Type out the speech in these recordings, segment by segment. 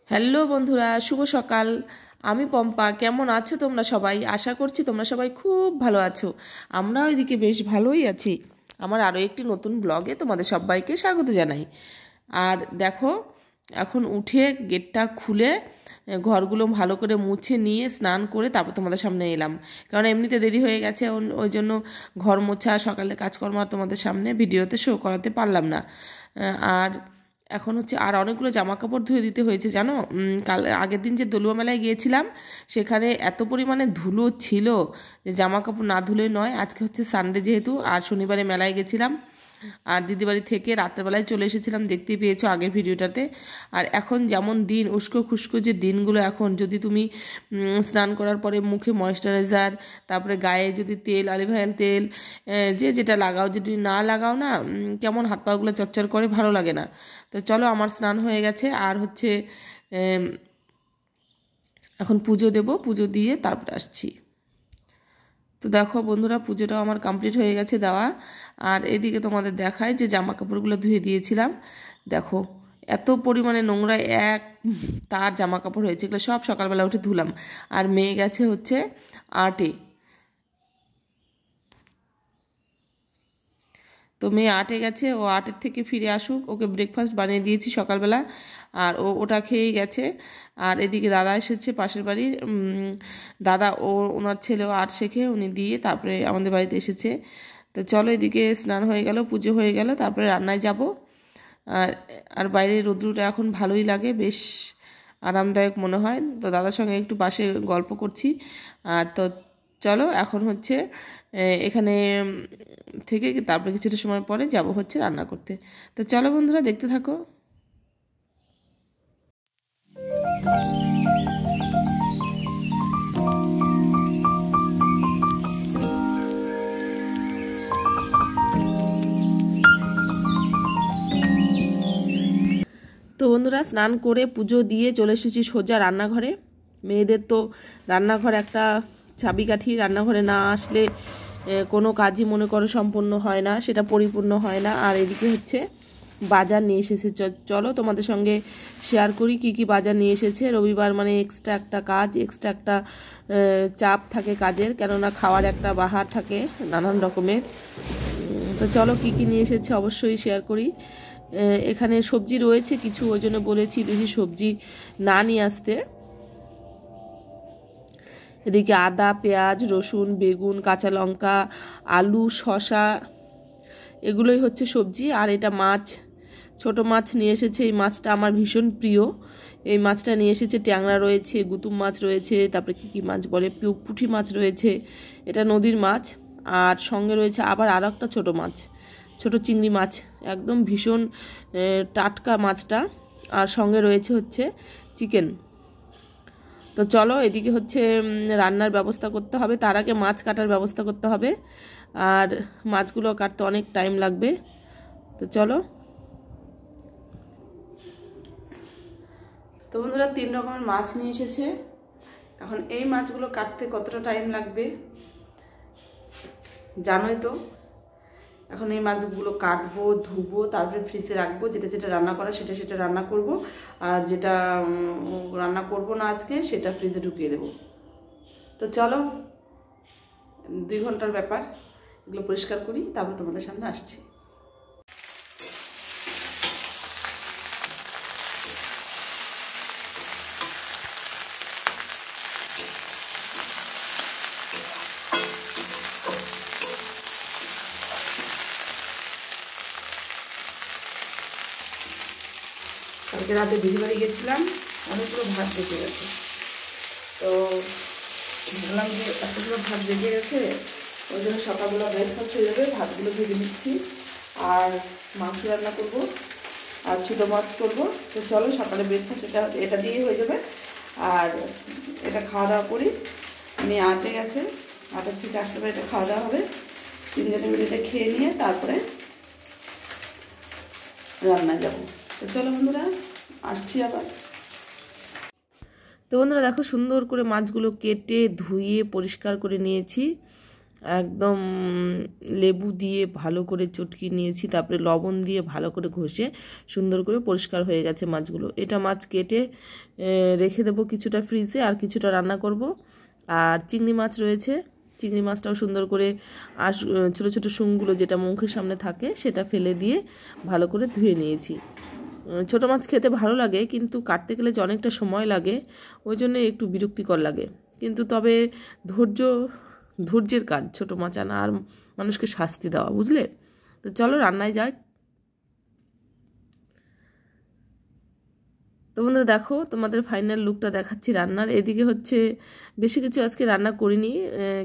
Hello বন্ধুরা, শুভ সকাল। আমি পম্পা। কেমন আছো তোমরা সবাই? আশা করছি তোমরা সবাই খুব ভালো আছো। আমরা ওইদিকে বেশ ভালোই আছি। আমার আরও একটি নতুন ব্লগে তোমাদের সবাইকে স্বাগত জানাই। আর দেখো, এখন উঠে গেটটা খুলে ঘরগুলো ভালো করে মুছে নিয়ে স্নান করে তারপর তোমাদের সামনে এলাম, কারণ এমনিতে দেরি হয়ে গেছে। ওই জন্য ঘর মোছা, সকালে কাজকর্ম তোমাদের সামনে ভিডিওতে শো করাতে পারলাম না। আর এখন হচ্ছে আর অনেকগুলো জামা কাপড় ধুয়ে দিতে হয়েছে জানো। কাল আগের দিন যে দলুয়া মেলায় গিয়েছিলাম, সেখানে এত পরিমাণে ধুলো ছিল যে জামা কাপড় না ধুলে নয়। আজকে হচ্ছে সানডে যেহেতু, আর শনিবারে মেলায় গেছিলাম, আর দিদিবাড়ি থেকে রাত্রেবেলায় চলে এসেছিলাম, দেখতেই পেয়েছো আগের ভিডিওটাতে। আর এখন যেমন দিন উস্কো খুস্কো যে দিনগুলো, এখন যদি তুমি স্নান করার পরে মুখে ময়েশ্চারাইজার, তারপরে গায়ে যদি তেল, অলিভ অয়েল তেল যে যেটা লাগাও, যদি না লাগাও না কেমন হাত পাগুলো চচ্চর করে, ভালো লাগে না। তো চলো, আমার স্নান হয়ে গেছে। আর হচ্ছে এখন পুজো দেব, পুজো দিয়ে তারপরে আসছি। তো দেখো বন্ধুরা, পুজোটাও আমার কমপ্লিট হয়ে গেছে দেওয়া। আর এদিকে তোমাদের দেখায় যে জামা কাপড়গুলো ধুয়ে দিয়েছিলাম, দেখো এত পরিমাণে নোংরা, এক তার জামা কাপড় হয়েছে। এগুলো সব সকালবেলা উঠে ধুলাম। আর মেয়ে গেছে হচ্ছে আর্টে। তো মেয়ে আর্টে গেছে, ও আর্টের থেকে ফিরে আসুক, ওকে ব্রেকফাস্ট বানিয়ে দিয়েছি সকালবেলা, আর ওটা খেয়েই গেছে। আর এদিকে দাদা এসেছে পাশের বাড়ির দাদা, ওনার ছেলেও আর্ট শেখে, উনি দিয়ে তারপরে আমাদের বাড়িতে এসেছে। তো চলো, এদিকে স্নান হয়ে গেল, পুজো হয়ে গেল, তারপরে রান্নায় যাব। আর আর বাইরে রৌদ্রটা এখন ভালোই লাগে, বেশ আরামদায়ক মনে হয়। তো দাদার সঙ্গে একটু পাশে গল্প করছি। আর তো চলো, এখন হচ্ছে এখানে থেকে তারপরে কিছুটা সময় পরে যাব হচ্ছে রান্না করতে। তো চলো বন্ধুরা, দেখতে থাকো। তো বন্ধুরা, স্নান করে পুজো দিয়ে চলে এসেছি সোজা রান্নাঘরে। মেয়েদের তো রান্নাঘর একটা চাবিকাঠি, রান্নাঘরে না আসলে কোনো কাজই মনে করো সম্পূর্ণ হয় না, সেটা পরিপূর্ণ হয় না। আর এদিকে হচ্ছে বাজার নিয়ে এসেছে, চলো তোমাদের সঙ্গে শেয়ার করি কি কি বাজার নিয়ে এসেছে। রবিবার মানে এক্সট্রা একটা কাজ, এক্সট্রা একটা চাপ থাকে কাজের, কেননা খাওয়ার একটা বাহার থাকে নানান রকমের। তো চলো, কি কি নিয়ে এসেছে অবশ্যই শেয়ার করি। এখানে সবজি রয়েছে কিছু, ওই জন্য বলেছি বেশি সবজি না নিয়ে আসতে। এদিকে আদা, পেঁয়াজ, রসুন, বেগুন, কাঁচা লঙ্কা, আলু, শসা, এগুলোই হচ্ছে সবজি। আর এটা মাছ, ছোট মাছ নিয়ে এসেছে। এই মাছটা আমার ভীষণ প্রিয়। এই মাছটা নিয়ে এসেছে, ট্যাংরা রয়েছে, গুতুম মাছ রয়েছে, তারপরে কি মাছ বলে, পুঁটি মাছ রয়েছে, এটা নদীর মাছ। আর সঙ্গে রয়েছে আবার আর একটা ছোটো মাছ, ছোট চিংড়ি মাছ, একদম ভীষণ টাটকা মাছটা। আর সঙ্গে রয়েছে হচ্ছে চিকেন। তো চলো, এদিকে হচ্ছে রান্নার ব্যবস্থা করতে হবে, তার আগে মাছ কাটার ব্যবস্থা করতে হবে। আর মাছগুলো কাটতে অনেক টাইম লাগবে। তো চলো। তো বন্ধুরা, 3 রকমের মাছ নিয়ে এসেছে। এখন এই মাছগুলো কাটতে কতটা টাইম লাগবে জানোই তো। এখন এই মাছগুলো কাটবো, ধুবো, তারপরে ফ্রিজে রাখবো, যেটা যেটা রান্না করা সেটা সেটা রান্না করব, আর যেটা রান্না করব না আজকে সেটা ফ্রিজে ঢুকিয়ে দেবো। তো চলো, 2 ঘন্টার ব্যাপার, এগুলো পরিষ্কার করি, তারপর তোমাদের সামনে আসছি। কালকে রাতে দিদিবাড়ি গেছিলাম, অনেকগুলো ভাত বেঁচে গেছে। তো ভাবলাম যে এতগুলো ভাত বেঁচে গেছে, ওই জন্য সকালবেলা ব্রেকফাস্ট হয়ে যাবে, ভাতগুলো ভেজে নিচ্ছি। আর মাংস রান্না করবো, আর ছোটো মাছ করবো। তো চলো, সকালে ব্রেকফাস্ট এটা দিয়েই হয়ে যাবে। আর এটা খাওয়া দাওয়া করি। মেয়ে আটে গেছে, আটের থেকে আসতে পারে, এটা খাওয়া দাওয়া হবে। 3 জনে মিলে এটা খেয়ে নিয়ে তারপরে রান্নায় যাবো। তো চলো বন্ধুরা, আসছি আবার। তো বন্ধুরা দেখো, সুন্দর করে মাছগুলো কেটে ধুয়ে পরিষ্কার করে নিয়েছি। একদম লেবু দিয়ে ভালো করে চটকি নিয়েছি, তারপরে লবণ দিয়ে ভালো করে ঘষে সুন্দর করে পরিষ্কার হয়ে গেছে মাছগুলো। এটা মাছ কেটে রেখে দেবো কিছুটা ফ্রিজে, আর কিছুটা রান্না করব। আর চিংড়ি মাছ রয়েছে, চিংড়ি মাছটাও সুন্দর করে আর ছোটো ছোটো শুঁড়গুলো যেটা মুখের সামনে থাকে সেটা ফেলে দিয়ে ভালো করে ধুয়ে নিয়েছি। ছোটো মাছ খেতে ভালো লাগে, কিন্তু কাটতে গেলে যে অনেকটা সময় লাগে, ওই জন্য একটু বিরক্তিকর লাগে। কিন্তু তবে ধৈর্যের কাজ ছোটো মাছ আনা আর মানুষকে শাস্তি দেওয়া, বুঝলে? তো চলো রান্নায় যাই। তো বন্ধুরা দেখো, তোমাদের ফাইনাল লুকটা দেখাচ্ছি রান্নার। এদিকে হচ্ছে বেশি কিছু আজকে রান্না করিনি,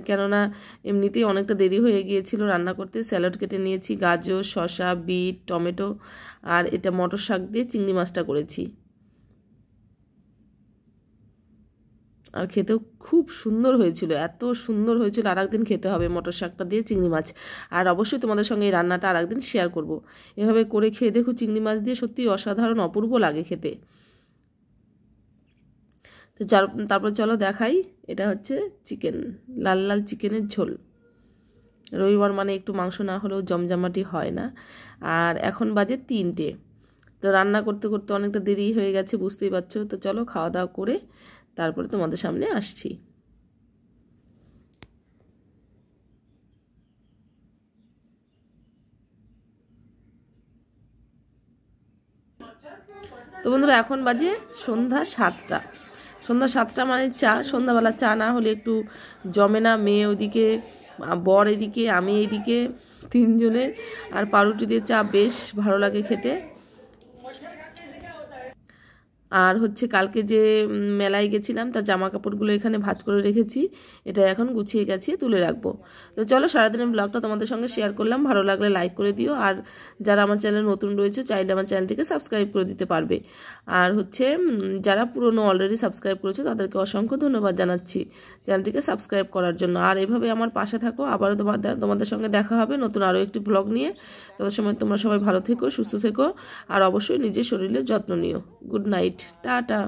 কেননা এমনিতেই অনেকটা দেরি হয়ে গিয়েছিল রান্না করতে। স্যালাড কেটে নিয়েছি, গাজর, শসা, বিট, টমেটো, আর এটা মটর শাক দিয়ে চিংড়ি মাছটা করেছি। আর খেতেও খুব সুন্দর হয়েছিল, এত সুন্দর হয়েছিল, আর একদিন খেতে হবে মটর শাকটা দিয়ে চিংড়ি মাছ। আর অবশ্যই তোমাদের সঙ্গে এই রান্নাটা আর একদিন শেয়ার করব। এভাবে করে খেয়ে দেখো, চিংড়ি মাছ দিয়ে সত্যি অসাধারণ অপূর্ব লাগে খেতে। তো তারপর চলো দেখাই। এটা হচ্ছে চিকেন, লাল লাল চিকেনের ঝোল। রবিবার মানে একটু মাংস না হলেও জমজমাটি হয় না। আর এখন বাজে 3টে। তো রান্না করতে করতে অনেকটা দেরি হয়ে গেছে, বুঝতেই পারছো। তো চলো খাওয়া দাওয়া করে তারপরে তোমাদের সামনে আসছি। তো বন্ধুরা এখন বাজে সন্ধ্যা 7টা। সন্ধ্যা 7টা মানে সন্ধ্যাবেলা চা না হলে একটু জমে না। মেয়ে ওইদিকে, বর এদিকে, আমি এইদিকে, 3জনে। আর পাউরুটি দিয়ে চা বেশ ভালো লাগে খেতে। আর হচ্ছে কালকে যে মেলায় গেছিলাম তার জামা কাপড়গুলো এখানে ভাঁজ করে রেখেছি, এটা এখন গুছিয়ে গেছি, তুলে রাখবো। তো চলো সারাদিনের ব্লগটা তোমাদের সঙ্গে শেয়ার করলাম, ভালো লাগলে লাইক করে দিও। আর যারা আমার চ্যানেল নতুন রয়েছে চাইলে আমার চ্যানেলটিকে সাবস্ক্রাইব করে দিতে পারবে। আর হচ্ছে যারা পুরনো অলরেডি সাবস্ক্রাইব করেছো তাদেরকে অসংখ্য ধন্যবাদ জানাচ্ছি চ্যানেলটিকে সাবস্ক্রাইব করার জন্য। আর এভাবে আমার পাশে থাকো, আবারও তোমাদের সঙ্গে দেখা হবে নতুন আরও একটি ব্লগ নিয়ে। ততক্ষণ সময় তোমরা সবাই ভালো থেকো, সুস্থ থেকো, আর অবশ্যই নিজের শরীরের যত্ন নিও। Good night, tata.